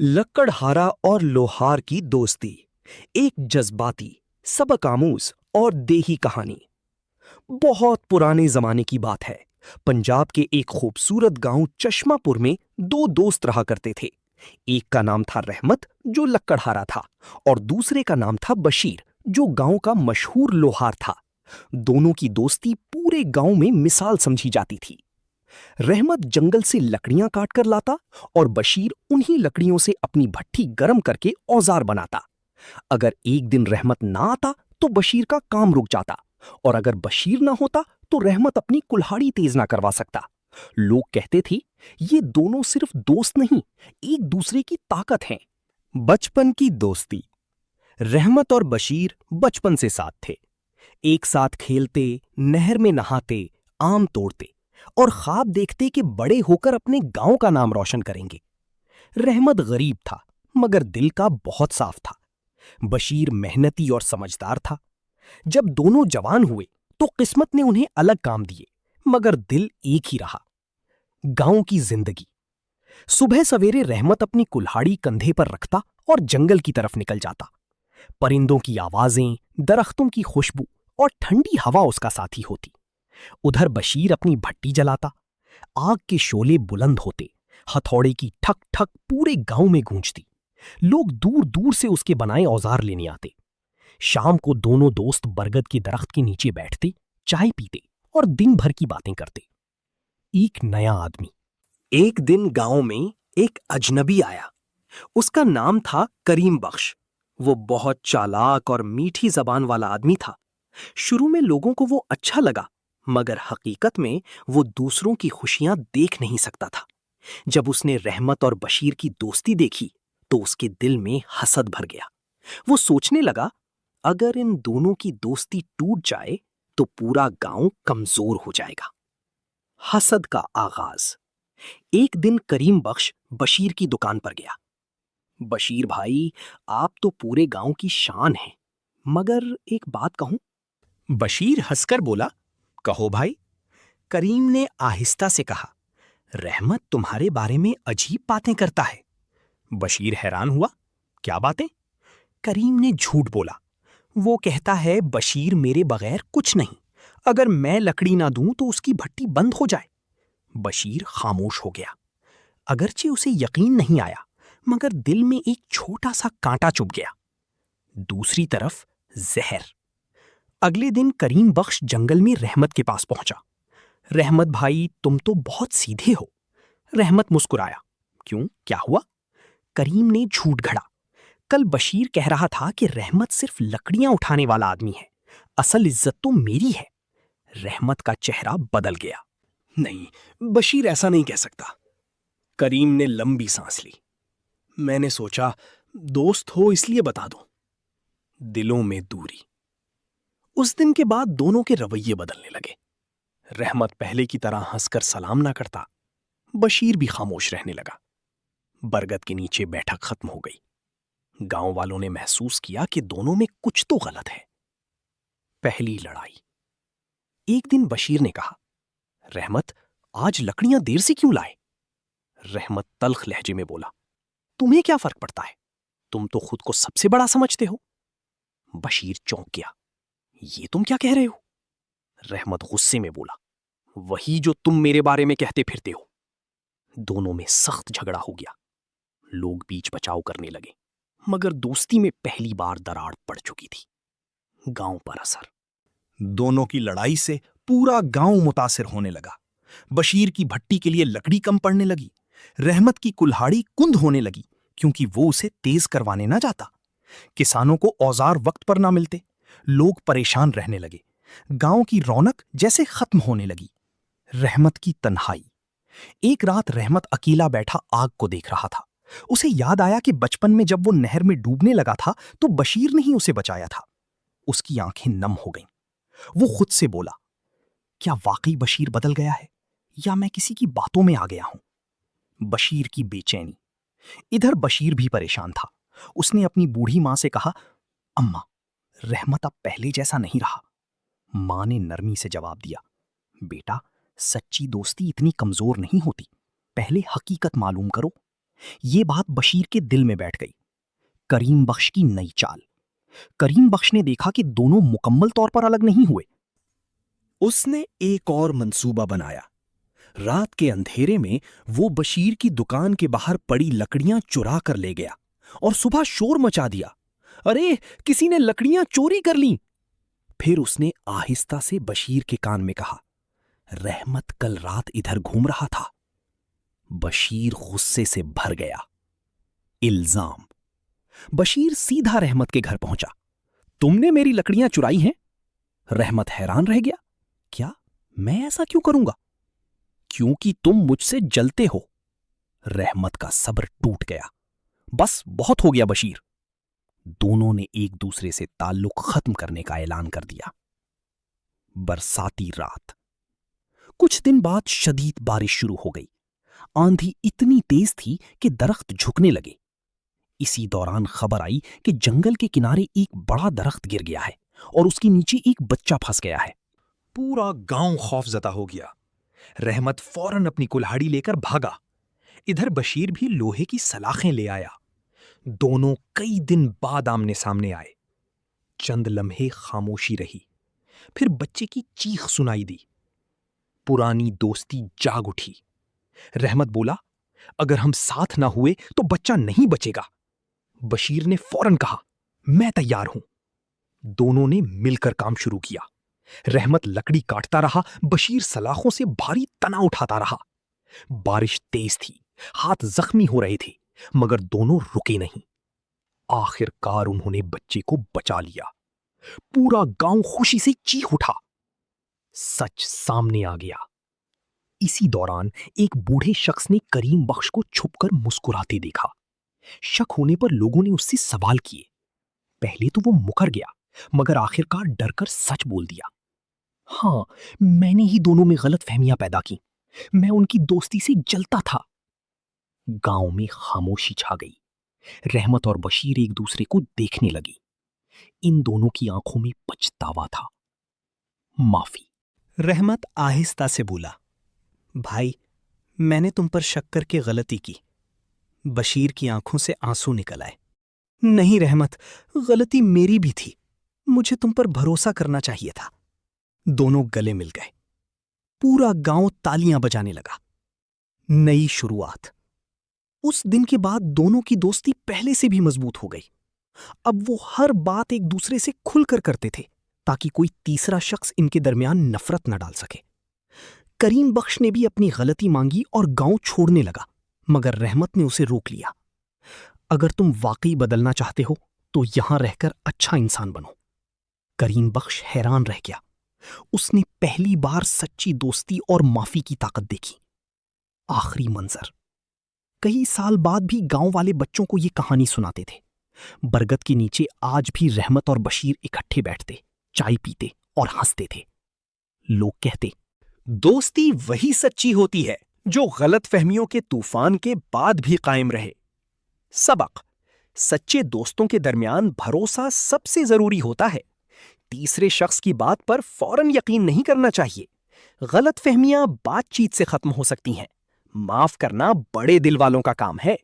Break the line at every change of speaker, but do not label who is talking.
लकड़हारा और लोहार की दोस्ती। एक जज्बाती, सबक आमूज और देही कहानी। बहुत पुराने जमाने की बात है। पंजाब के एक खूबसूरत गांव चश्मापुर में दो दोस्त रहा करते थे। एक का नाम था रहमत, जो लकड़हारा था, और दूसरे का नाम था बशीर, जो गांव का मशहूर लोहार था। दोनों की दोस्ती पूरे गांव में मिसाल समझी जाती थी। रहमत जंगल से लकड़ियां काट कर लाता और बशीर उन्हीं लकड़ियों से अपनी भट्ठी गर्म करके औजार बनाता। अगर एक दिन रहमत ना आता तो बशीर का काम रुक जाता, और अगर बशीर ना होता तो रहमत अपनी कुल्हाड़ी तेज ना करवा सकता। लोग कहते थे, ये दोनों सिर्फ दोस्त नहीं, एक दूसरे की ताकत हैं। बचपन की दोस्ती। रहमत और बशीर बचपन से साथ थे। एक साथ खेलते, नहर में नहाते, आम तोड़ते और ख्वाब देखते कि बड़े होकर अपने गांव का नाम रोशन करेंगे। रहमत गरीब था, मगर दिल का बहुत साफ था। बशीर मेहनती और समझदार था। जब दोनों जवान हुए तो किस्मत ने उन्हें अलग काम दिए, मगर दिल एक ही रहा। गांव की जिंदगी। सुबह सवेरे रहमत अपनी कुल्हाड़ी कंधे पर रखता और जंगल की तरफ निकल जाता। परिंदों की आवाजें, दरख्तों की खुशबू और ठंडी हवा उसका साथी होती। उधर बशीर अपनी भट्टी जलाता। आग के शोले बुलंद होते, हथौड़े की ठक ठक पूरे गांव में गूंजती। लोग दूर दूर से उसके बनाए औजार लेने आते। शाम को दोनों दोस्त बरगद के दरख्त के नीचे बैठते, चाय पीते और दिन भर की बातें करते। एक नया आदमी। एक दिन गांव में एक अजनबी आया। उसका नाम था करीम बख्श। वो बहुत चालाक और मीठी जबान वाला आदमी था। शुरू में लोगों को वो अच्छा लगा, मगर हकीकत में वो दूसरों की खुशियां देख नहीं सकता था। जब उसने रहमत और बशीर की दोस्ती देखी तो उसके दिल में हसद भर गया। वो सोचने लगा, अगर इन दोनों की दोस्ती टूट जाए तो पूरा गांव कमजोर हो जाएगा। हसद का आगाज। एक दिन करीम बख्श बशीर की दुकान पर गया। बशीर भाई, आप तो पूरे गांव की शान हैं, मगर एक बात कहूं? बशीर हंसकर बोला, कहो भाई। करीम ने आहिस्ता से कहा, रहमत तुम्हारे बारे में अजीब बातें करता है। बशीर हैरान हुआ, क्या बातें? करीम ने झूठ बोला, वो कहता है बशीर मेरे बगैर कुछ नहीं, अगर मैं लकड़ी ना दूं तो उसकी भट्टी बंद हो जाए। बशीर खामोश हो गया। अगरचे उसे यकीन नहीं आया, मगर दिल में एक छोटा सा कांटा चुभ गया। दूसरी तरफ जहर। अगले दिन करीम बख्श जंगल में रहमत के पास पहुंचा। रहमत भाई, तुम तो बहुत सीधे हो। रहमत मुस्कुराया, क्यों, क्या हुआ? करीम ने झूठ गढ़ा, कल बशीर कह रहा था कि रहमत सिर्फ लकड़ियां उठाने वाला आदमी है, असल इज्जत तो मेरी है। रहमत का चेहरा बदल गया। नहीं, बशीर ऐसा नहीं कह सकता। करीम ने लंबी सांस ली। मैंने सोचा दोस्त हो इसलिए बता दूं। दिलों में दूरी। उस दिन के बाद दोनों के रवैये बदलने लगे। रहमत पहले की तरह हंसकर सलाम ना करता। बशीर भी खामोश रहने लगा। बरगद के नीचे बैठक खत्म हो गई। गांव वालों ने महसूस किया कि दोनों में कुछ तो गलत है। पहली लड़ाई। एक दिन बशीर ने कहा, रहमत, आज लकड़ियां देर से क्यों लाए? रहमत तल्ख लहजे में बोला, तुम्हें क्या फर्क पड़ता है? तुम तो खुद को सबसे बड़ा समझते हो। बशीर चौंक गया, ये तुम क्या कह रहे हो? रहमत गुस्से में बोला, वही जो तुम मेरे बारे में कहते फिरते हो। दोनों में सख्त झगड़ा हो गया। लोग बीच बचाव करने लगे, मगर दोस्ती में पहली बार दरार पड़ चुकी थी। गांव पर असर। दोनों की लड़ाई से पूरा गांव मुतासिर होने लगा। बशीर की भट्टी के लिए लकड़ी कम पड़ने लगी। रहमत की कुल्हाड़ी कुंद होने लगी, क्योंकि वो उसे तेज करवाने ना जाता। किसानों को औजार वक्त पर ना मिलते। लोग परेशान रहने लगे। गांव की रौनक जैसे खत्म होने लगी। रहमत की तन्हाई। एक रात रहमत अकेला बैठा आग को देख रहा था। उसे याद आया कि बचपन में जब वो नहर में डूबने लगा था तो बशीर ने ही उसे बचाया था। उसकी आंखें नम हो गईं। वो खुद से बोला, क्या वाकई बशीर बदल गया है, या मैं किसी की बातों में आ गया हूं? बशीर की बेचैनी। इधर बशीर भी परेशान था। उसने अपनी बूढ़ी मां से कहा, अम्मा, रहमत अब पहले जैसा नहीं रहा। मां ने नरमी से जवाब दिया, बेटा, सच्ची दोस्ती इतनी कमजोर नहीं होती। पहले हकीकत मालूम करो। ये बात बशीर के दिल में बैठ गई। करीम बख्श की नई चाल। करीम बख्श ने देखा कि दोनों मुकम्मल तौर पर अलग नहीं हुए। उसने एक और मंसूबा बनाया। रात के अंधेरे में वो बशीर की दुकान के बाहर पड़ी लकड़ियां चुरा कर ले गया और सुबह शोर मचा दिया, अरे किसी ने लकड़ियां चोरी कर लीं। फिर उसने आहिस्ता से बशीर के कान में कहा, रहमत कल रात इधर घूम रहा था। बशीर गुस्से से भर गया। इल्जाम। बशीर सीधा रहमत के घर पहुंचा। तुमने मेरी लकड़ियां चुराई हैं? रहमत हैरान रह गया। क्या? मैं ऐसा क्यों करूंगा? क्योंकि तुम मुझसे जलते हो। रहमत का सब्र टूट गया। बस बहुत हो गया बशीर। दोनों ने एक दूसरे से ताल्लुक खत्म करने का ऐलान कर दिया। बरसाती रात। कुछ दिन बाद शदीद बारिश शुरू हो गई। आंधी इतनी तेज थी कि दरख्त झुकने लगे। इसी दौरान खबर आई कि जंगल के किनारे एक बड़ा दरख्त गिर गया है और उसके नीचे एक बच्चा फंस गया है। पूरा गांव खौफजदा हो गया। रहमत फौरन अपनी कुल्हाड़ी लेकर भागा। इधर बशीर भी लोहे की सलाखें ले आया। दोनों कई दिन बाद आमने सामने आए। चंद लम्हे खामोशी रही, फिर बच्चे की चीख सुनाई दी। पुरानी दोस्ती जाग उठी। रहमत बोला, अगर हम साथ ना हुए तो बच्चा नहीं बचेगा। बशीर ने फौरन कहा, मैं तैयार हूं। दोनों ने मिलकर काम शुरू किया। रहमत लकड़ी काटता रहा, बशीर सलाखों से भारी तना उठाता रहा। बारिश तेज थी, हाथ जख्मी हो रहे थे, मगर दोनों रुके नहीं। आखिरकार उन्होंने बच्चे को बचा लिया। पूरा गांव खुशी से चीख उठा। सच सामने आ गया। इसी दौरान एक बूढ़े शख्स ने करीम बख्श को छुपकर मुस्कुराते देखा। शक होने पर लोगों ने उससे सवाल किए। पहले तो वो मुकर गया, मगर आखिरकार डरकर सच बोल दिया। हाँ, मैंने ही दोनों में गलतफहमियां पैदा की। मैं उनकी दोस्ती से जलता था। गांव में खामोशी छा गई। रहमत और बशीर एक दूसरे को देखने लगी। इन दोनों की आंखों में पछतावा था। माफी। रहमत आहिस्ता से बोला, भाई, मैंने तुम पर शक करके गलती की। बशीर की आंखों से आंसू निकल आए। नहीं रहमत, गलती मेरी भी थी। मुझे तुम पर भरोसा करना चाहिए था। दोनों गले मिल गए। पूरा गांव तालियां बजाने लगा। नई शुरुआत। उस दिन के बाद दोनों की दोस्ती पहले से भी मजबूत हो गई। अब वो हर बात एक दूसरे से खुलकर करते थे, ताकि कोई तीसरा शख्स इनके दरमियान नफरत न डाल सके। करीम बख्श ने भी अपनी गलती मांगी और गांव छोड़ने लगा, मगर रहमत ने उसे रोक लिया। अगर तुम वाकई बदलना चाहते हो तो यहां रहकर अच्छा इंसान बनो। करीम बख्श हैरान रह गया। उसने पहली बार सच्ची दोस्ती और माफी की ताकत देखी। आखिरी मंजर। कई साल बाद भी गांव वाले बच्चों को ये कहानी सुनाते थे। बरगद के नीचे आज भी रहमत और बशीर इकट्ठे बैठते, चाय पीते और हंसते थे। लोग कहते, दोस्ती वही सच्ची होती है जो गलतफहमियों के तूफान के बाद भी कायम रहे। सबक। सच्चे दोस्तों के दरमियान भरोसा सबसे जरूरी होता है। तीसरे शख्स की बात पर फौरन यकीन नहीं करना चाहिए। गलतफहमियां बातचीत से खत्म हो सकती हैं। माफ करना बड़े दिल वालों का काम है।